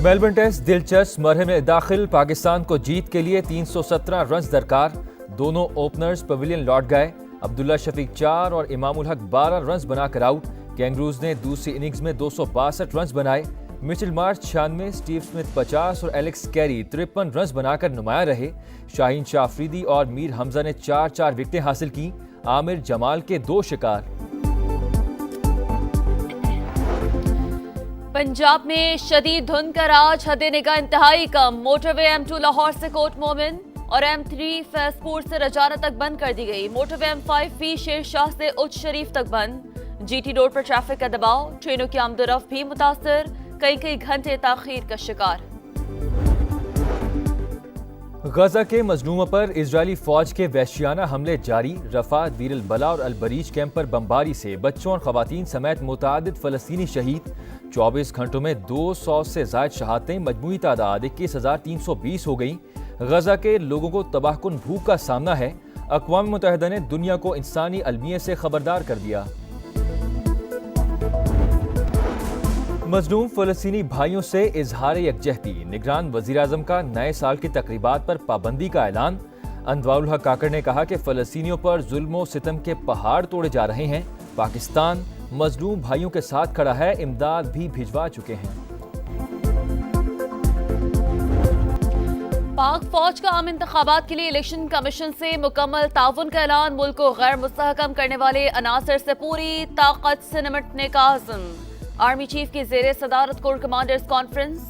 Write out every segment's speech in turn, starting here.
Melbourne test दिलचस्प मरहले में दाखिल, पाकिस्तान को जीत के लिए 317 रन दरकार। दोनों ओपनर्स पवेलियन लौट गए। अब्दुल्ला शफीक 4 और इमामुल हक 12 रन बनाकर आउट। कैंगरूज ने दूसरी इनिंग्स में 262 रन बनाए। मिचेल मार्श 96, स्टीव स्मिथ 50 और एलेक्स कैरी 53 रन बनाकर नुमाया रहे। शाहीन शाह अफरीदी और मीर हमजा ने 4-4 विकेटें हासिल की। आमिर जमाल के 2 शिकार। पंजाब में शदीद धुंध का राज, हद निगाह इंतहाई कम। मोटरवे M2 लाहौर से कोट मोमिन और M3 फैजपुर से रजाना तक बंद कर दी गई। मोटरवे M5 भी शेर शाह से उच्च शरीफ तक बंद। GT रोड पर ट्रैफिक का दबाव, ट्रेनों की आमदोरफ्त भी मुतासर, कई घंटे ताखीर का शिकार। गजा के मजलूमों पर इजरायली फौज के वहशियाना हमले जारी। रफा, दीर अल बला और अल बरीज कैंप पर बमबारी से बच्चों और खवातीन समेत मुतादिद फलस्तीनी शहीद। 24 घंटों में 200 से जायद शहादतें, मजमूई तादाद 21,320 हो गई। गजा के लोगों को तबाहकुन भूख का सामना है। अक़वाम मुत्तहिदा ने दुनिया को इंसानी अलमिये से खबरदार कर दिया। मजलूम फ़लस्तीनी भाइयों से इजहार यकजहती। निगरान वज़ीर-ए-आज़म का नए साल की तकरीबात पर पाबंदी का ऐलान। अनवारुल हक काकड़ ने कहा कि फ़लस्तीनियों पर जुल्म व सितम के पहाड़ तोड़े जा रहे हैं। पाकिस्तान मजलूम भाइयों के साथ खड़ा है, इमदाद भी भिजवा चुके हैं। पाक फौज का आम इंतखाबात के लिए इलेक्शन कमीशन से मुकम्मल ताउन का ऐलान। मुल्क को गैर मुस्तहकम करने वाले अनासर से पूरी ताकत से निपटने का आज़म। आर्मी चीफ की ज़ेरे सदारत कोर कमांडर्स कॉन्फ्रेंस।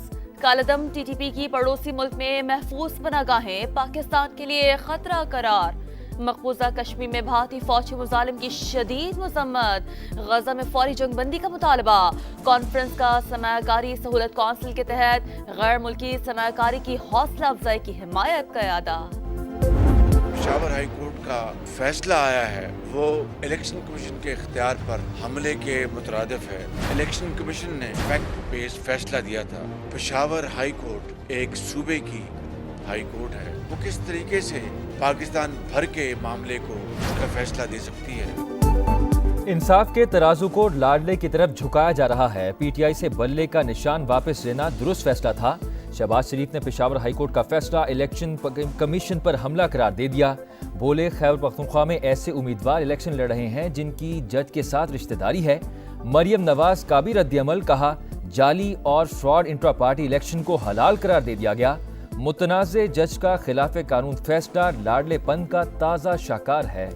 कालदम TTP की पड़ोसी मुल्क में महफूज पनागाहें पाकिस्तान के लिए खतरा करार। मकबूजा कश्मीर में भारतीय फौजी मुजालिम की शदीद मजम्मत। गजा में फौरी जंगबंदी का मुतालबा। कॉन्फ्रेंस का सरमायाकारी सहूलत काउंसिल के तहत गैर मुल्की सरमायाकारी की हौसला अफजाई की हिमायत का यादा। पेशावर हाई कोर्ट का फैसला आया है, वो इलेक्शन कमीशन के इख्तियार पर हमले के मुतरादिफ है। इलेक्शन कमीशन ने फैक्ट बेस्ड फैसला दिया था। पेशावर हाई कोर्ट एक सूबे की हाई कोर्ट है, वो किस तरीके से पाकिस्तान भर के मामले को उसका फैसला दे सकती है। इंसाफ के तराजू को लाडले की तरफ झुकाया जा रहा है। PTI से बल्ले का निशान वापस लेना दुरुस्त फैसला था। शहबाज शरीफ ने पेशावर हाईकोर्ट का फैसला इलेक्शन कमीशन पर हमला करार दे दिया। बोले, खैबर पख्तूनख्वा में ऐसे उम्मीदवार इलेक्शन लड़ रहे हैं जिनकी जज के साथ रिश्तेदारी है। मरियम नवाज का भी रद्द-ए-अमल, कहा जाली और फ्रॉड इंट्रा पार्टी इलेक्शन को हलाल करार दे दिया गया। मुतनाज़े जज का खिलाफ कानून फैसला लाडलेपन का ताज़ा शाकार है।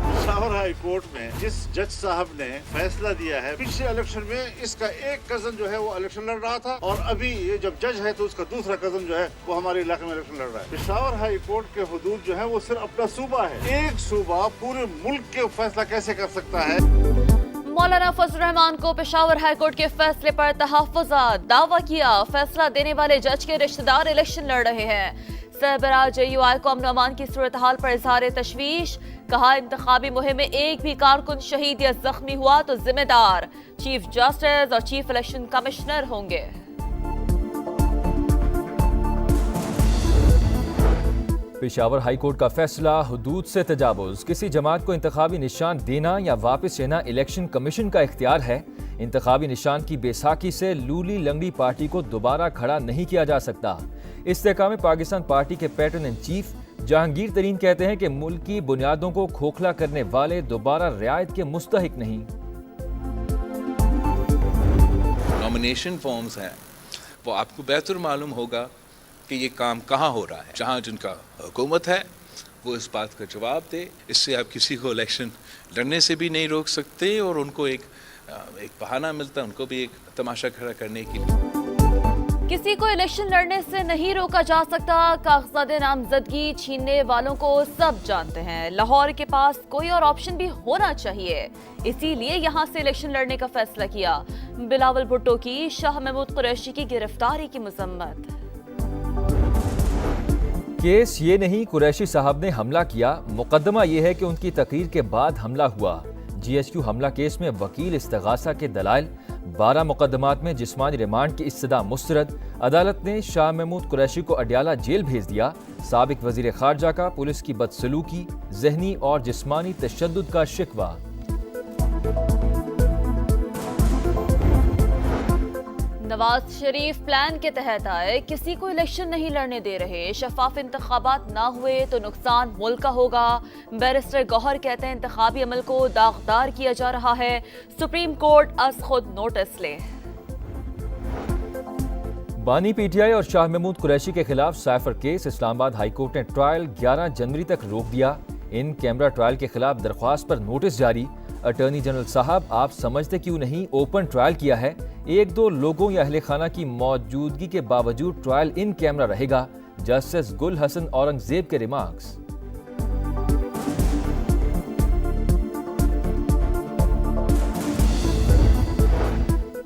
पेशावर हाई कोर्ट में जिस जज साहब ने फैसला दिया है, पिछले इलेक्शन में इसका एक कजन जो है वो इलेक्शन लड़ रहा था और अभी ये जब जज है तो उसका दूसरा कजन जो है वो हमारे इलाके में इलेक्शन लड़ रहा है। पेशावर हाई कोर्ट के हुदूद जो है वो सिर्फ अपना सूबा है। एक सूबा पूरे मुल्क के फैसला कैसे कर सकता है। मौलाना फजल रहमान को पेशावर हाईकोर्ट के फैसले पर तहफ़्फ़ुज़ात। दावा किया, फैसला देने वाले जज के रिश्तेदार इलेक्शन लड़ रहे हैं। सरबराह JUI को अमन अमान की सूरत हाल पर इजहार तशवीश। कहा, इंतखाबी मुहिम में एक भी कारकुन शहीद या जख्मी हुआ तो जिम्मेदार चीफ जस्टिस और चीफ इलेक्शन कमिश्नर होंगे। पेशावर हाईकोर्ट का फैसला हुदूद से तजावुज़। किसी जमात को इंतखाबी निशान देना या वापस लेना इलेक्शन कमीशन का इख्तियार है। इंतखाबी निशान की बेसाखी से लूली लंगड़ी पार्टी को दोबारा खड़ा नहीं किया जा सकता। इस्तेहकाम पाकिस्तान पार्टी के पैटर्न इन चीफ जहांगीर तरीन कहते हैं कि मुल्क की बुनियादों को खोखला करने वाले दोबारा रियायत के मुस्तहिक नहीं। नॉमिनेशन फॉर्म्स हैं, वो आपको बेहतर मालूम होगा कि ये काम कहाँ हो रहा है। जहाँ जिनका हुकूमत है वो इस बात का जवाब दे। इससे आप किसी को इलेक्शन लड़ने से भी नहीं रोक सकते और उनको एक बहाना मिलता है, उनको भी एक तमाशा खड़ा करने के लिए। किसी को इलेक्शन लड़ने से नहीं रोका जा सकता। कागजात नामजदगी छीनने वालों को सब जानते हैं। लाहौर के पास कोई और ऑप्शन भी होना चाहिए, इसीलिए यहाँ से इलेक्शन लड़ने का फैसला किया। बिलावल भुट्टो की शाह महमूद कुरैशी की गिरफ्तारी की मजम्मत। केस ये नहीं कुरैशी साहब ने हमला किया, मुकदमा ये है कि उनकी तकरीर के बाद हमला हुआ। GHQ हमला केस में वकील इस्तिगासा के दलाइल। 12 मुकदमात में जिस्मानी रिमांड की इस्तदा मुस्तरद। अदालत ने शाह महमूद कुरैशी को अडयाला जेल भेज दिया। साबिक वजीर खारजा का पुलिस की बदसलूकी, जहनी और जिस्मानी तशद्दुद का शिकवा। नवाज शरीफ प्लान के तहत आए, किसी को इलेक्शन नहीं लड़ने दे रहे, शफाफ इंतखाबात ना हुए तो नुकसान मुल्क का होगा। बैरिस्टर गौहर कहते हैं इंतखाबी अमल को दागदार किया जा रहा है, सुप्रीम कोर्ट अज खुद नोटिस ले। बानी पीटीआई और शाह महमूद कुरैशी के खिलाफ साइफर केस, इस्लामाबाद हाईकोर्ट ने ट्रायल 11 जनवरी तक रोक दिया। इन कैमरा ट्रायल के खिलाफ दरख्वास्त पर नोटिस जारी। अटॉर्नी जनरल साहब, आप समझते क्यों नहीं ओपन ट्रायल किया है? एक दो लोगों या अहले खाना की मौजूदगी के बावजूद ट्रायल इन कैमरा रहेगा। जस्टिस गुल हसन औरंगजेब के रिमार्क्स।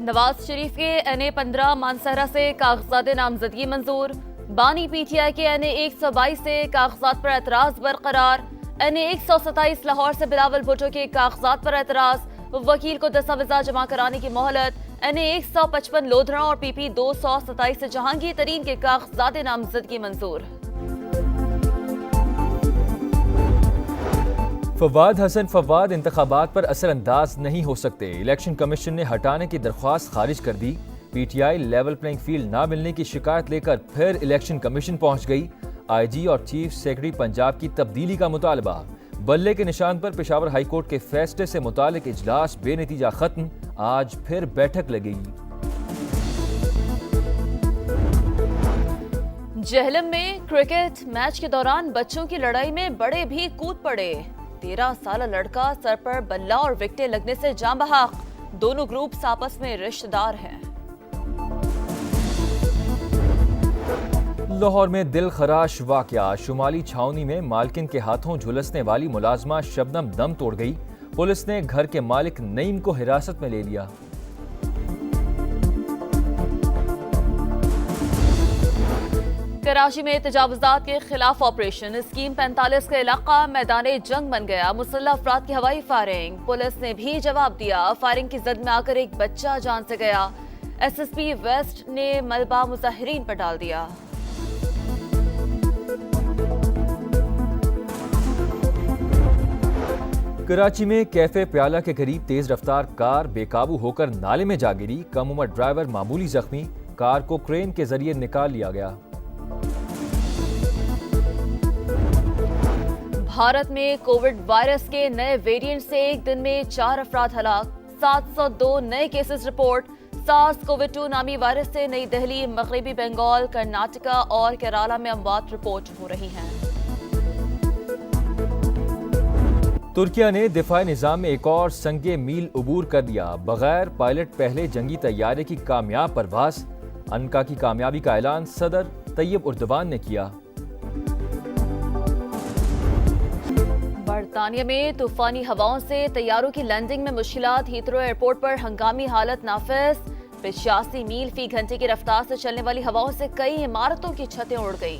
नवाज शरीफ के NA-15 मानसहरा से कागजात नामजदगी मंजूर। बानी पीटीआई के NA-122 से कागजात पर एतराज बरकरार। NA-127 लाहौर से बिलावल भुट्टो के कागजात पर एतराज, वकील को दस्तावेज़ात जमा कराने की मोहलत। NA-155 लोधरा और PP 227 से जहांगीर तरीन के कागजात नामजदगी मंजूर। फवाद हसन फवाद इंतखाबात पर असरअंदाज नहीं हो सकते, इलेक्शन कमीशन ने हटाने की दरख्वास्त खारिज कर दी। पीटीआई लेवल प्लेइंग फील्ड ना मिलने की शिकायत लेकर फिर इलेक्शन कमीशन पहुंच गई। आईजी और चीफ सेक्रेटरी पंजाब की तब्दीली का मुतालबा। बल्ले के निशान पर पेशावर हाईकोर्ट के फैसले से मुतालिक इजलास बेनतीजा खत्म, आज फिर बैठक लगेगी। जहलम में क्रिकेट मैच के दौरान बच्चों की लड़ाई में बड़े भी कूद पड़े। 13 साल लड़का सर पर बल्ला और विकटें लगने से जान बहक। दोनों ग्रुप्स आपस में रिश्तेदार हैं। लाहौर में दिल खराश वाकया, शुमाली छावनी में मालकिन के हाथों झुलसने वाली मुलाजमा शबनम दम तोड़ गई। पुलिस ने घर के मालिक नईम को हिरासत में ले लिया। कराची में तजावुजात के खिलाफ ऑपरेशन, स्कीम 45 का इलाका मैदान जंग बन गया। मुसल्लह अफराद की हवाई फायरिंग, पुलिस ने भी जवाब दिया। फायरिंग की जद में आकर एक बच्चा जान से गया। SSP वेस्ट ने मलबा मुजाहिरीन पर डाल दिया। कराची में कैफे प्याला के करीब तेज रफ्तार कार बेकाबू होकर नाले में जा गिरी। कम उम्र ड्राइवर मामूली जख्मी, कार को क्रेन के जरिए निकाल लिया गया। भारत में कोविड वायरस के नए वेरिएंट से एक दिन में 4 अफराद हलाक, 702 नए केसेस रिपोर्ट। SARS-CoV-2 नामी वायरस से नई दिल्ली, मगरबी बंगाल, कर्नाटका और केरला में अमवात रिपोर्ट हो रही हैं। तुर्किया ने दिफाई निज़ाम में एक और संगे मील उबूर कर दिया। बगैर पायलट पहले जंगी तैयारे की कामयाब परवाज। अनका की कामयाबी का ऐलान सदर तैयब उर्दवान ने किया। बरतानिया में तूफानी हवाओं से तैयारों की लैंडिंग में मुश्किलात, हीथ्रो एयरपोर्ट पर हंगामी हालत नाफिज। 85 मील फी घंटे की रफ्तार से चलने वाली हवाओं से कई इमारतों की छतें उड़ गई।